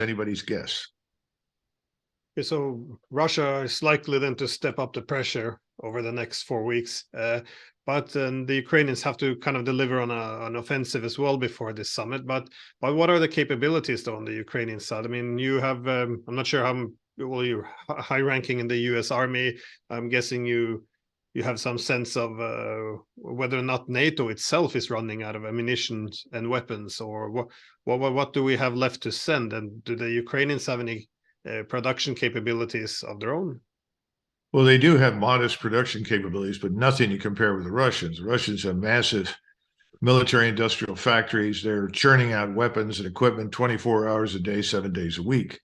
anybody's guess. So Russia is likely then to step up the pressure over the next 4 weeks. But the Ukrainians have to kind of deliver on an offensive as well before this summit. But what are the capabilities though on the Ukrainian side? I mean, you have I'm not sure how well you're high ranking in the U.S. Army. I'm guessing you have some sense of whether or not NATO itself is running out of ammunition and weapons, or what do we have left to send? And do the Ukrainians have any production capabilities of their own? Well, they do have modest production capabilities, but nothing to compare with the Russians. The Russians have massive military industrial factories. They're churning out weapons and equipment 24 hours a day, 7 days a week.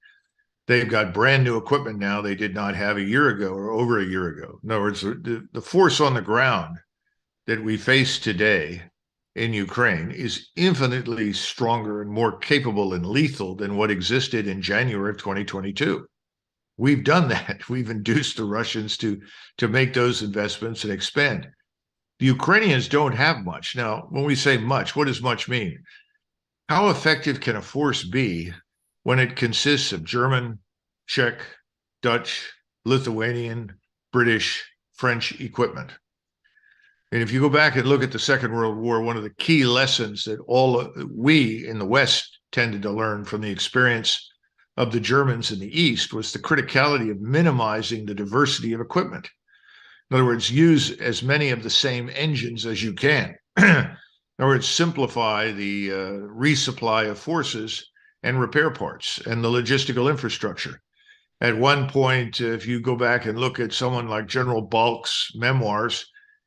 They've got brand new equipment now they did not have a year ago or over a year ago. In other words, the force on the ground that we face today in Ukraine is infinitely stronger and more capable and lethal than what existed in January of 2022. We've done that. We've induced the Russians to make those investments and expand. The Ukrainians don't have much. Now, when we say much, what does much mean? How effective can a force be when it consists of German, Czech, Dutch, Lithuanian, British, French equipment? And if you go back and look at the Second World War, one of the key lessons that all we in the West tended to learn from the experience of the Germans in the East was the criticality of minimizing the diversity of equipment. In other words, use as many of the same engines as you can. In other words, simplify the resupply of forces and repair parts and the logistical infrastructure. At one point, if you go back and look at someone like General Balk's memoirs,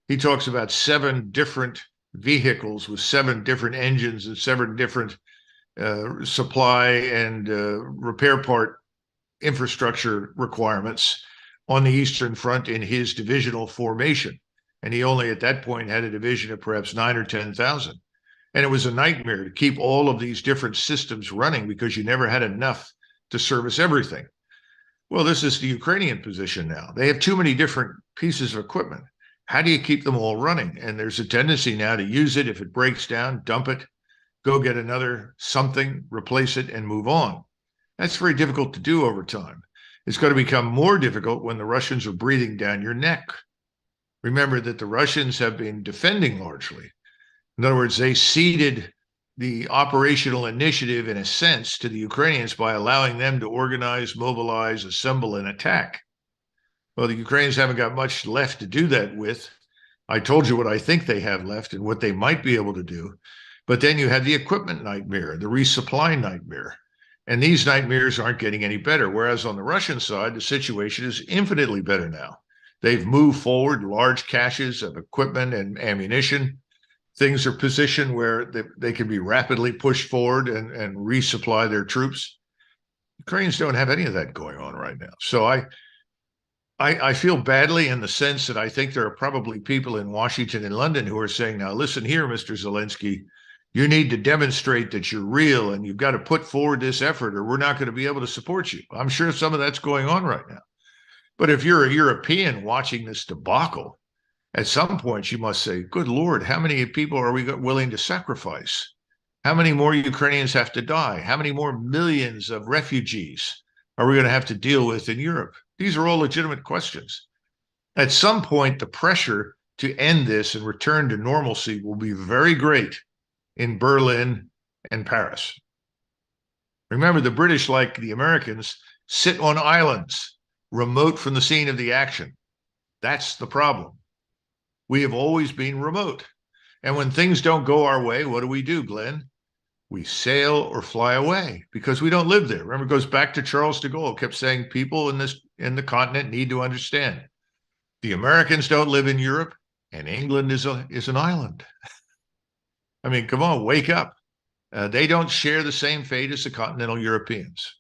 he talks about 7 different vehicles with 7 different engines and 7 different supply and repair part infrastructure requirements on the Eastern Front in his divisional formation. And he only at that point had a division of perhaps 9 or 10,000. And it was a nightmare to keep all of these different systems running because you never had enough to service everything. Well, this is the Ukrainian position now. They have too many different pieces of equipment. How do you keep them all running? And there's a tendency now to use it. If it breaks down, dump it, go get another something, replace it, and move on. That's very difficult to do over time. It's going to become more difficult when the Russians are breathing down your neck. Remember that the Russians have been defending largely. In other words, they ceded the operational initiative, in a sense, to the Ukrainians by allowing them to organize, mobilize, assemble, and attack. Well, the Ukrainians haven't got much left to do that with. I told you what I think they have left and what they might be able to do. But then you have the equipment nightmare, the resupply nightmare. And these nightmares aren't getting any better. Whereas on the Russian side, the situation is infinitely better now. They've moved forward large caches of equipment and ammunition. Things are positioned where they can be rapidly pushed forward and resupply their troops. Ukrainians don't have any of that going on right now. So I feel badly in the sense that I think there are probably people in Washington and London who are saying, now, listen here, Mr. Zelensky, you need to demonstrate that you're real and you've got to put forward this effort or we're not going to be able to support you. I'm sure some of that's going on right now. But if you're a European watching this debacle, at some point you must say, good Lord, how many people are we willing to sacrifice? How many more Ukrainians have to die? How many more millions of refugees are we going to have to deal with in Europe? These are all legitimate questions. At some point, the pressure to end this and return to normalcy will be very great in Berlin and Paris. Remember, the British, like the Americans, sit on islands, remote from the scene of the action. That's the problem. We have always been remote. And when things don't go our way, what do, Glenn? We sail or fly away because we don't live there. Remember, it goes back to Charles de Gaulle, kept saying people in the continent need to understand. The Americans don't live in Europe, and England is an island. I mean, come on, wake up. They don't share the same fate as the continental Europeans.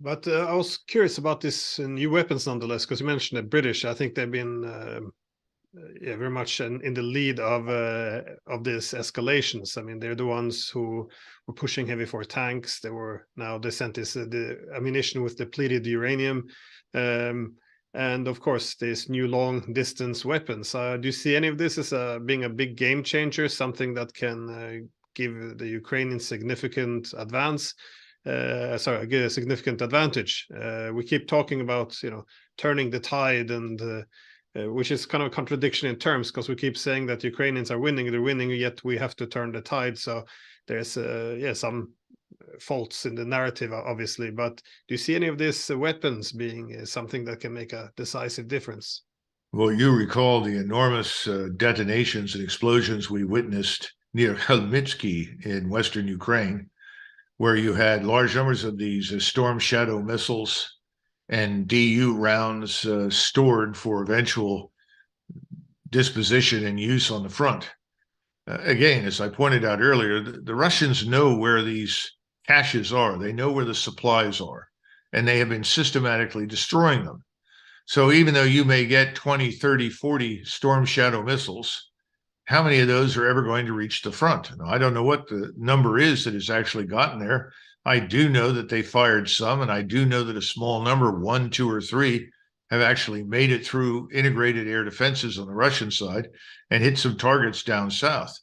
But I was curious about this new weapons nonetheless, because you mentioned the British. I think they've been very much in the lead of these escalations. I mean, they're the ones who were pushing heavy for tanks. They sent this the ammunition with depleted uranium. And of course, these new long-distance weapons. Do you see any of this as being a big game changer, something that can give the Ukrainians significant advance. A significant advantage. We keep talking about, turning the tide, and which is kind of a contradiction in terms, because we keep saying that Ukrainians are winning, they're winning, yet we have to turn the tide. So there's some faults in the narrative, obviously. But do you see any of these weapons being something that can make a decisive difference? Well, you recall the enormous detonations and explosions we witnessed near Helmitsky in western Ukraine, where you had large numbers of these Storm Shadow missiles and DU rounds stored for eventual disposition and use on the front. Again, as I pointed out earlier, the Russians know where these caches are. They know where the supplies are, and they have been systematically destroying them. So even though you may get 20, 30, 40 Storm Shadow missiles, how many of those are ever going to reach the front? Now, I don't know what the number is that has actually gotten there. I do know that they fired some, and I do know that a small number, 1, 2, or 3, have actually made it through integrated air defenses on the Russian side and hit some targets down south.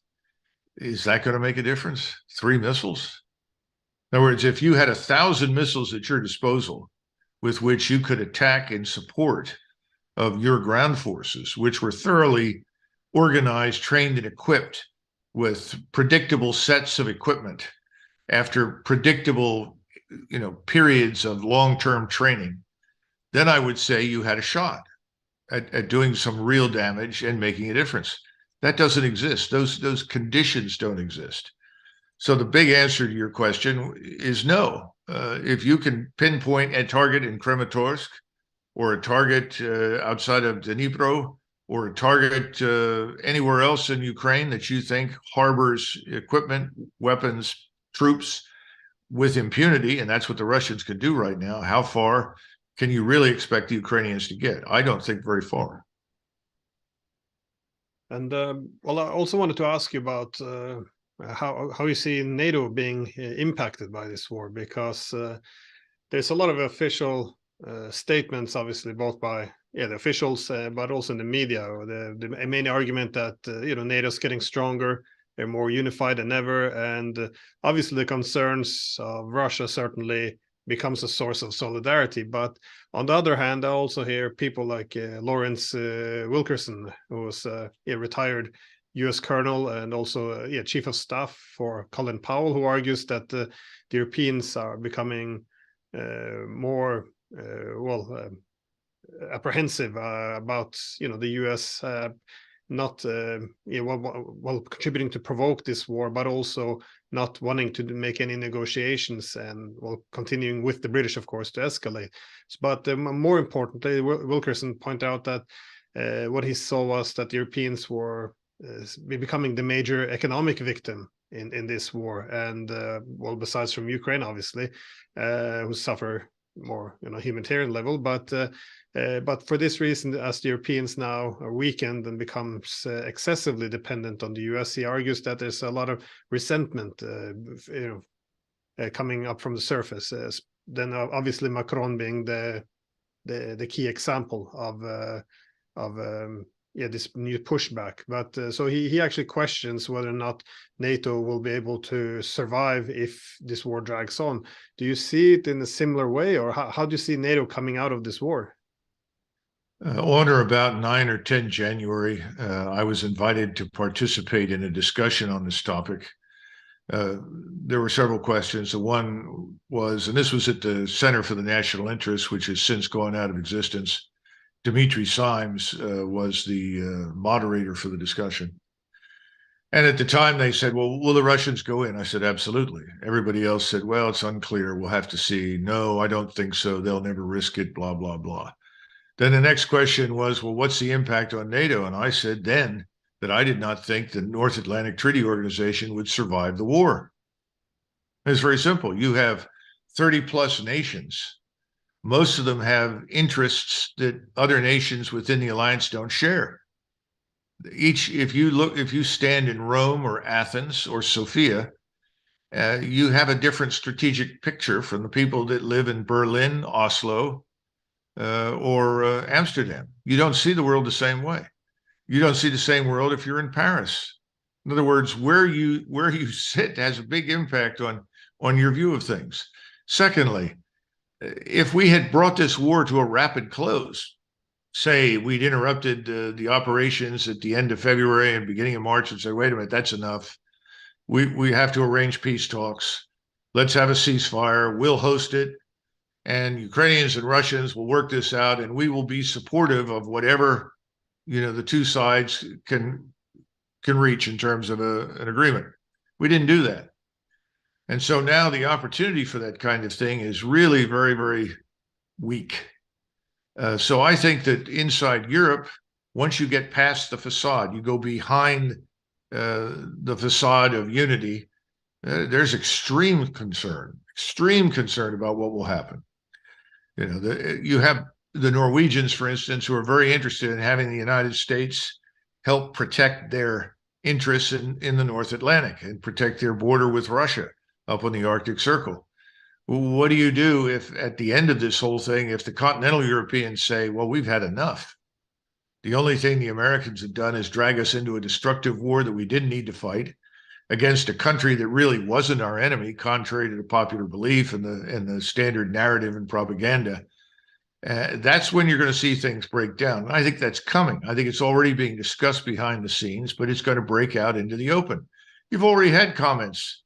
Is that going to make a difference? 3 missiles? In other words, if you had 1,000 missiles at your disposal with which you could attack in support of your ground forces, which were thoroughly organized, trained, and equipped with predictable sets of equipment after predictable, periods of long-term training, then I would say you had a shot at doing some real damage and making a difference. That doesn't exist. Those conditions don't exist. So the big answer to your question is no. If you can pinpoint a target in Kramatorsk, or a target outside of Dnipro, or a target anywhere else in Ukraine that you think harbors equipment, weapons, troops with impunity, and that's what the Russians can do right now, how far can you really expect the Ukrainians to get? I don't think very far. And well, I also wanted to ask you about how you see NATO being impacted by this war, because there's a lot of official statements, obviously, both by the officials, but also in the media. The main argument that NATO's getting stronger, they're more unified than ever, and obviously the concerns of Russia certainly becomes a source of solidarity. But on the other hand, I also hear people like Lawrence Wilkerson, who was a retired U.S. colonel and also chief of staff for Colin Powell, who argues that the Europeans are becoming more apprehensive about the U.S. Not contributing to provoke this war, but also not wanting to make any negotiations, and continuing with the British, of course, to escalate. But more importantly, Wilkerson pointed out that what he saw was that the Europeans were becoming the major economic victim in this war, and besides from Ukraine, obviously, who suffer more humanitarian level, but for this reason, as the Europeans now are weakened and becomes excessively dependent on the US, he argues that there's a lot of resentment coming up from the surface. Then obviously Macron being the key example of this new pushback. But so he actually questions whether or not NATO will be able to survive if this war drags on. Do you see it in a similar way, or how do you see NATO coming out of this war? On or about 9 or 10 January, I was invited to participate in a discussion on this topic. There were several questions. The one was, and this was at the Center for the National Interest, which has since gone out of existence. Dimitri Simes was the moderator for the discussion. And at the time they said, well, will the Russians go in? I said, absolutely. Everybody else said, well, it's unclear. We'll have to see. No, I don't think so. They'll never risk it, blah, blah, blah. Then the next question was, well, what's the impact on NATO? And I said then that I did not think the North Atlantic Treaty Organization would survive the war. It's very simple. You have 30 plus nations. Most of them have interests that other nations within the alliance don't share. If you stand in Rome or Athens or Sofia, you have a different strategic picture from the people that live in Berlin, Oslo, or Amsterdam. You don't see the world the same way. You don't see the same world if you're in Paris. In other words, where you sit has a big impact on your view of things. Secondly, if we had brought this war to a rapid close, say we'd interrupted the operations at the end of February and beginning of March and say, wait a minute, that's enough. We have to arrange peace talks. Let's have a ceasefire. We'll host it. And Ukrainians and Russians will work this out, and we will be supportive of whatever, the two sides can reach in terms of an agreement. We didn't do that. And so now the opportunity for that kind of thing is really very, very weak. So I think that inside Europe, once you get past the facade, you go behind the facade of unity, there's extreme concern about what will happen. You have the Norwegians, for instance, who are very interested in having the United States help protect their interests in the North Atlantic and protect their border with Russia up on the Arctic Circle. What do you do if at the end of this whole thing, if the continental Europeans say, well, we've had enough? The only thing the Americans have done is drag us into a destructive war that we didn't need to fight against a country that really wasn't our enemy, contrary to the popular belief and the standard narrative and propaganda. That's when you're going to see things break down. And I think that's coming. I think it's already being discussed behind the scenes, but it's going to break out into the open. You've already had comments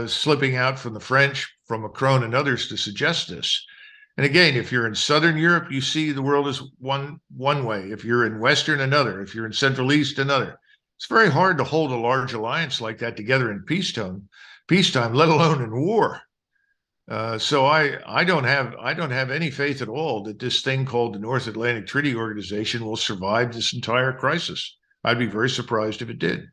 slipping out from the French, from Macron and others to suggest this. And again, if you're in Southern Europe, you see the world as one way. If you're in Western, another. If you're in Central East, another. It's very hard to hold a large alliance like that together in peacetime, let alone in war. So I don't have any faith at all that this thing called the North Atlantic Treaty Organization will survive this entire crisis. I'd be very surprised if it did.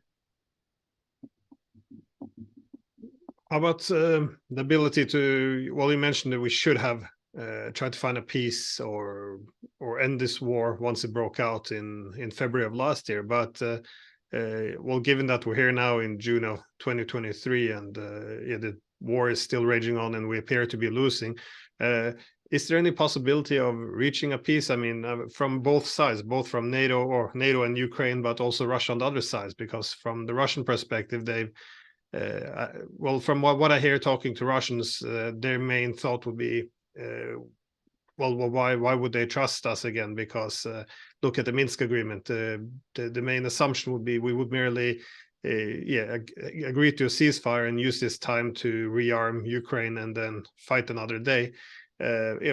How about the ability to? Well, you mentioned that we should have tried to find a peace or end this war once it broke out in February of last year, but. Well, given that we're here now in June of 2023 and the war is still raging on and we appear to be losing, is there any possibility of reaching a peace? I mean, from both sides, both from NATO and Ukraine, but also Russia on the other sides, because from the Russian perspective, they've, well, from what I hear talking to Russians, their main thought would be, well, why would they trust us again? Because look at the Minsk agreement. The main assumption would be we would merely agree to a ceasefire and use this time to rearm Ukraine and then fight another day,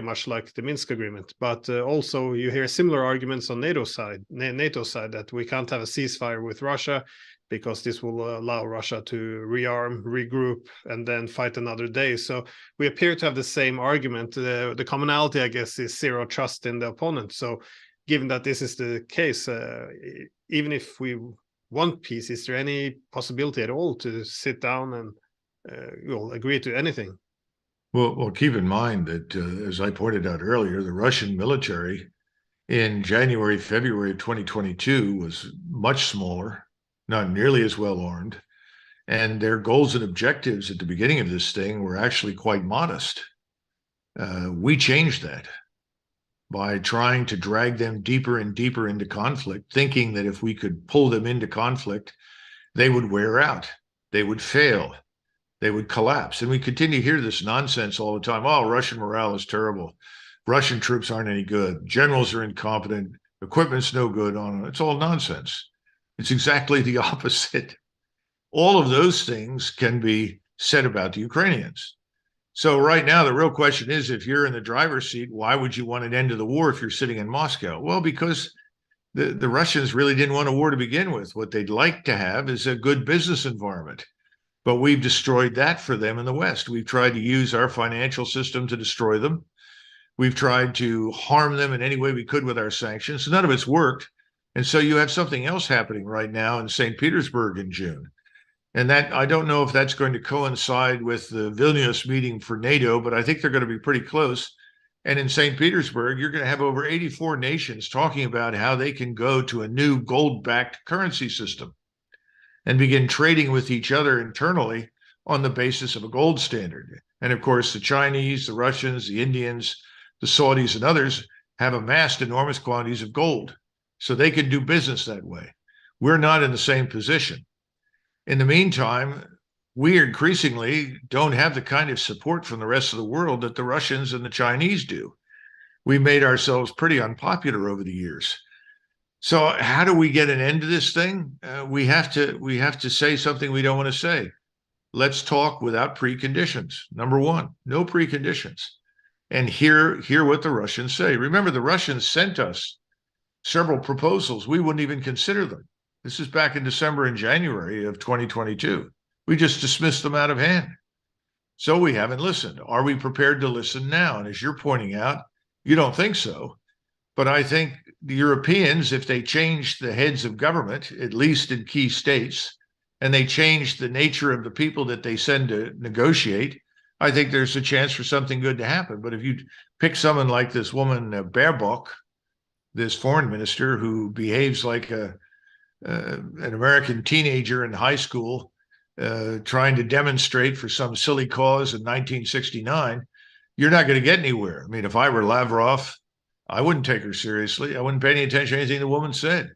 much like the Minsk agreement. But also you hear similar arguments on NATO side that we can't have a ceasefire with Russia because this will allow Russia to rearm, regroup, and then fight another day. So we appear to have the same argument. The commonality, I guess, is zero trust in the opponent. So given that this is the case, even if we want peace, is there any possibility at all to sit down and agree to anything? Well, keep in mind that, as I pointed out earlier, the Russian military in January, February of 2022 was much smaller, not nearly as well armed, and their goals and objectives at the beginning of this thing were actually quite modest. We changed that by trying to drag them deeper and deeper into conflict, thinking that if we could pull them into conflict, they would wear out, they would fail, they would collapse. And we continue to hear this nonsense all the time. Oh, Russian morale is terrible. Russian troops aren't any good. Generals are incompetent. Equipment's no good. It's all nonsense. It's exactly the opposite. All of those things can be said about the Ukrainians. So right now, the real question is, if you're in the driver's seat, why would you want an end to the war if you're sitting in Moscow? Well, because the Russians really didn't want a war to begin with. What they'd like to have is a good business environment. But we've destroyed that for them in the West. We've tried to use our financial system to destroy them. We've tried to harm them in any way we could with our sanctions. None of it's worked. And so you have something else happening right now in St. Petersburg in June. And that, I don't know if that's going to coincide with the Vilnius meeting for NATO, but I think they're going to be pretty close. And in St. Petersburg, you're going to have over 84 nations talking about how they can go to a new gold-backed currency system and begin trading with each other internally on the basis of a gold standard. And of course, the Chinese, the Russians, the Indians, the Saudis, and others have amassed enormous quantities of gold. So they can do business that way. We're not in the same position. In the meantime, we increasingly don't have the kind of support from the rest of the world that the Russians and the Chinese do. We made ourselves pretty unpopular over the years. So how do we get an end to this thing? We have to say something we don't want to say. Let's talk without preconditions. Number one, no preconditions. And hear what the Russians say. Remember, the Russians sent us several proposals. We wouldn't even consider them. This is back in December and January of 2022. We just dismissed them out of hand. So we haven't listened. Are we prepared to listen now? And as you're pointing out, you don't think so. But I think the Europeans, if they change the heads of government, at least in key states, and they change the nature of the people that they send to negotiate, I think there's a chance for something good to happen. But if you pick someone like this woman, Baerbock, this foreign minister who behaves like an American teenager in high school, trying to demonstrate for some silly cause in 1969, you're not going to get anywhere. I mean, if I were Lavrov, I wouldn't take her seriously. I wouldn't pay any attention to anything the woman said.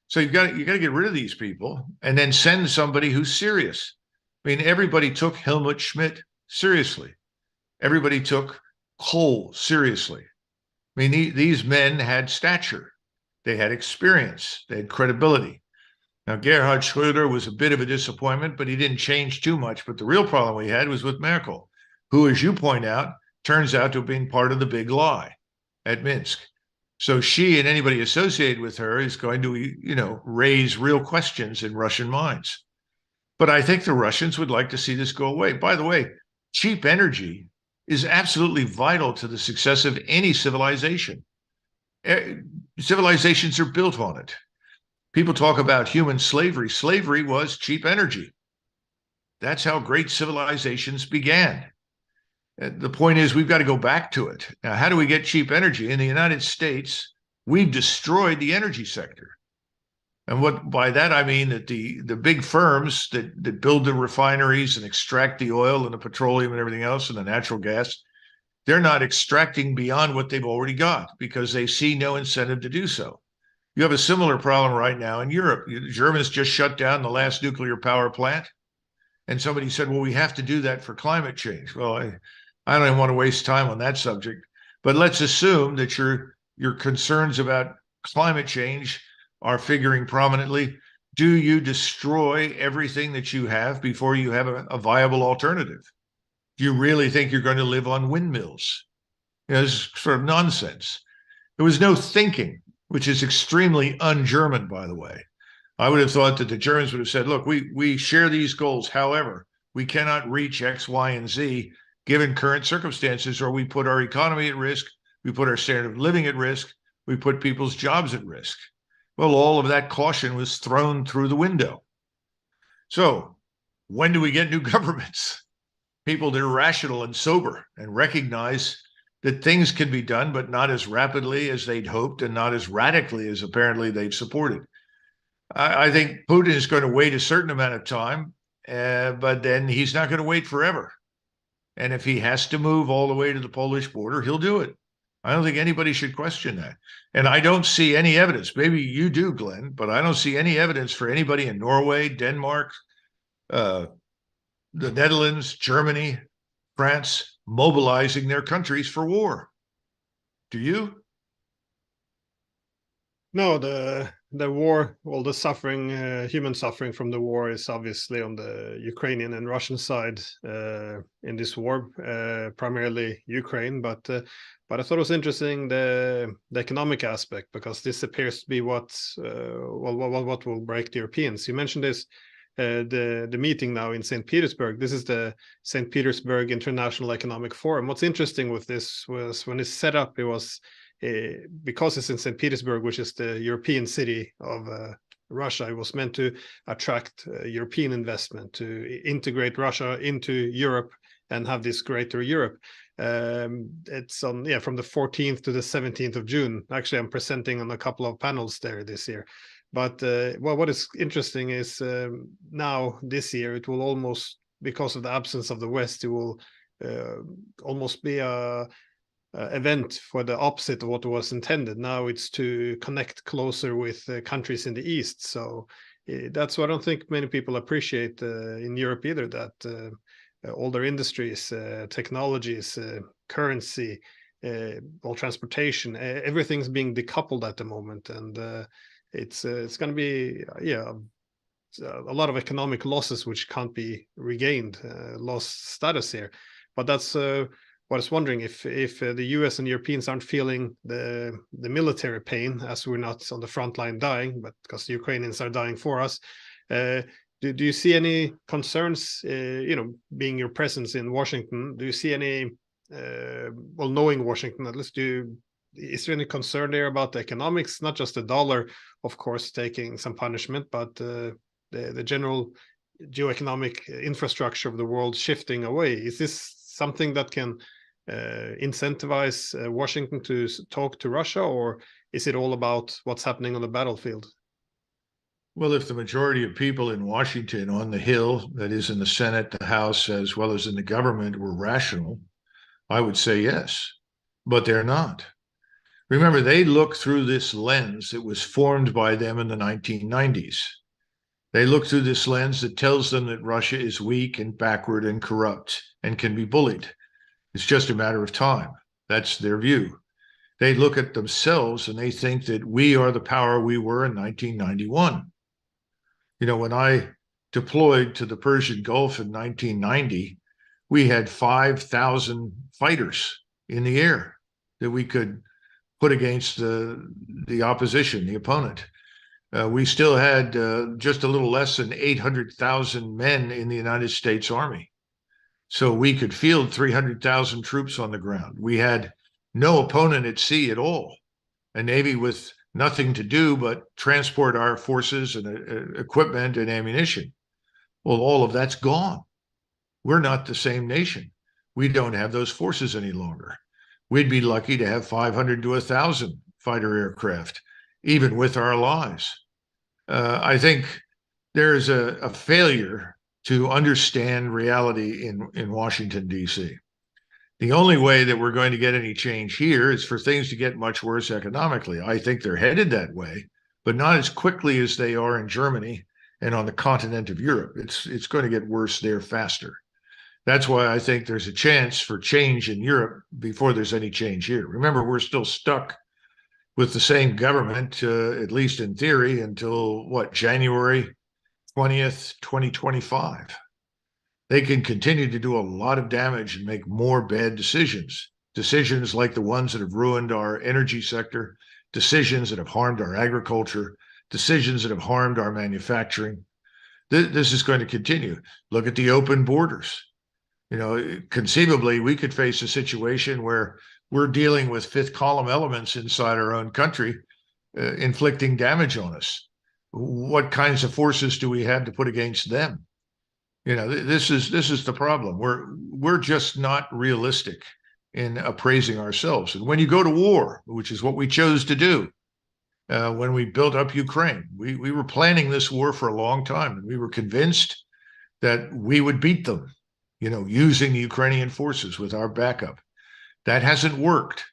So you got to get rid of these people and then send somebody who's serious. I mean, everybody took Helmut Schmidt seriously. Everybody took Kohl seriously. I mean, these men had stature. They had experience. They had credibility. Now, Gerhard Schröder was a bit of a disappointment, but he didn't change too much. But the real problem we had was with Merkel, who, as you point out, turns out to have been part of the big lie at Minsk. So she and anybody associated with her is going to, raise real questions in Russian minds. But I think the Russians would like to see this go away. By the way, cheap energy is absolutely vital to the success of any civilization. Civilizations are built on it. People talk about human slavery. Slavery was cheap energy. That's how great civilizations began. The point is, we've got to go back to it. Now, how do we get cheap energy? In the United States, we've destroyed the energy sector. And what by that I mean that the big firms that build the refineries and extract the oil and the petroleum and everything else and the natural gas, they're not extracting beyond what they've already got because they see no incentive to do so. You have a similar problem right now in Europe. The Germans just shut down the last nuclear power plant. And somebody said, well, we have to do that for climate change. Well, I don't even want to waste time on that subject. But let's assume that your concerns about climate change are figuring prominently. Do you destroy everything that you have before you have a viable alternative? Do you really think you're going to live on windmills? It's sort of nonsense. There was no thinking, which is extremely un-German, by the way. I would have thought that the Germans would have said, look, we share these goals. However, we cannot reach X, Y, and Z given current circumstances, or we put our economy at risk, we put our standard of living at risk, we put people's jobs at risk. Well, all of that caution was thrown through the window. So when do we get new governments? People that are rational and sober and recognize that things can be done, but not as rapidly as they'd hoped and not as radically as apparently they've supported. I think Putin is going to wait a certain amount of time, but then he's not going to wait forever. And if he has to move all the way to the Polish border, he'll do it. I don't think anybody should question that. And I don't see any evidence. Maybe you do, Glenn, but I don't see any evidence for anybody in Norway, Denmark, the Netherlands, Germany, France, mobilizing their countries for war. Do you? No, the war, all the suffering, human suffering from the war is obviously on the Ukrainian and Russian side in this war, primarily Ukraine. But I thought it was interesting the economic aspect, because this appears to be what will break the Europeans. You mentioned this. The meeting now in St. Petersburg. This is the St. Petersburg International Economic Forum. What's interesting with this was when it's set up, it was because it's in St. Petersburg, which is the European city of Russia. It was meant to attract European investment, to integrate Russia into Europe and have this greater Europe. It's on from the 14th to the 17th of June. Actually, I'm presenting on a couple of panels there this year. But what is interesting is now this year it will almost, because of the absence of the West, it will almost be a event for the opposite of what was intended. Now it's to connect closer with countries in the East. So that's what I don't think many people appreciate in Europe either, that all their industries, technologies, currency, all transportation, everything's being decoupled at the moment, and it's going to be a lot of economic losses which can't be regained, lost status here. But that's what I was wondering, if the US and Europeans aren't feeling the military pain, as we're not on the front line dying, but because the Ukrainians are dying for us. Do you see any concerns, being your presence in Washington? Do you see any, knowing Washington at least, is there any concern there about the economics, not just the dollar, of course, taking some punishment, but the general geoeconomic infrastructure of the world shifting away? Is this something that can incentivize Washington to talk to Russia, or is it all about what's happening on the battlefield? Well, if the majority of people in Washington, on the Hill, that is in the Senate, the House, as well as in the government, were rational, I would say yes, but they're not. Remember, they look through this lens that was formed by them in the 1990s. They look through this lens that tells them that Russia is weak and backward and corrupt and can be bullied. It's just a matter of time. That's their view. They look at themselves and they think that we are the power we were in 1991. When I deployed to the Persian Gulf in 1990, we had 5,000 fighters in the air that we could put against the opposition, the opponent. We still had just a little less than 800,000 men in the United States Army. So we could field 300,000 troops on the ground. We had no opponent at sea at all, a Navy with nothing to do but transport our forces and equipment and ammunition. Well, all of that's gone. We're not the same nation. We don't have those forces any longer. We'd be lucky to have 500 to 1,000 fighter aircraft, even with our allies. I think there's a failure to understand reality in Washington, D.C. The only way that we're going to get any change here is for things to get much worse economically. I think they're headed that way, but not as quickly as they are in Germany and on the continent of Europe. It's going to get worse there faster. That's why I think there's a chance for change in Europe before there's any change here. Remember, we're still stuck with the same government, at least in theory, until January 20th, 2025. They can continue to do a lot of damage and make more bad decisions like the ones that have ruined our energy sector, decisions that have harmed our agriculture, decisions that have harmed our manufacturing. This is going to continue. Look at the open borders. Conceivably, we could face a situation where we're dealing with fifth column elements inside our own country, inflicting damage on us. What kinds of forces do we have to put against them? This is the problem. We're just not realistic in appraising ourselves. And when you go to war, which is what we chose to do when we built up Ukraine, we were planning this war for a long time, and we were convinced that we would beat them, using the Ukrainian forces with our backup. That hasn't worked,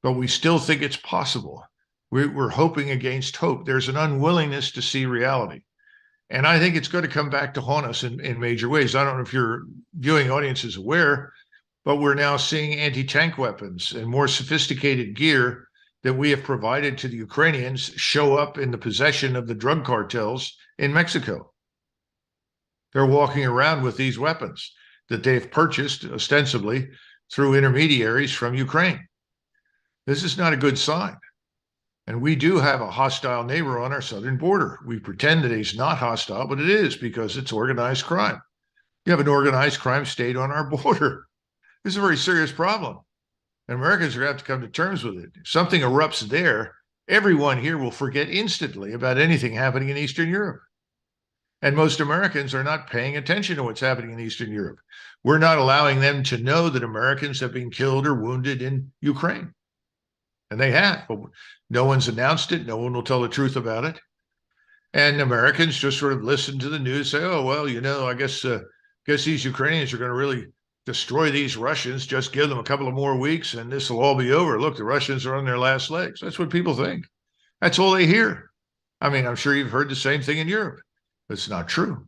but we still think it's possible. We're hoping against hope. There's an unwillingness to see reality. And I think it's going to come back to haunt us in major ways. I don't know if your viewing audience is aware, but we're now seeing anti-tank weapons and more sophisticated gear that we have provided to the Ukrainians show up in the possession of the drug cartels in Mexico. They're walking around with these weapons that they've purchased ostensibly through intermediaries from Ukraine. This is not a good sign. And we do have a hostile neighbor on our southern border. We pretend that he's not hostile, but it is, because it's organized crime. You have an organized crime state on our border. This is a very serious problem. And Americans are going to have to come to terms with it. If something erupts there, everyone here will forget instantly about anything happening in Eastern Europe. And most Americans are not paying attention to what's happening in Eastern Europe. We're not allowing them to know that Americans have been killed or wounded in Ukraine. And they have, but no one's announced it. No one will tell the truth about it. And Americans just sort of listen to the news, say, oh, well, I guess these Ukrainians are going to really destroy these Russians. Just give them a couple of more weeks and this will all be over. Look, the Russians are on their last legs. That's what people think. That's all they hear. I mean, I'm sure you've heard the same thing in Europe. That's not true.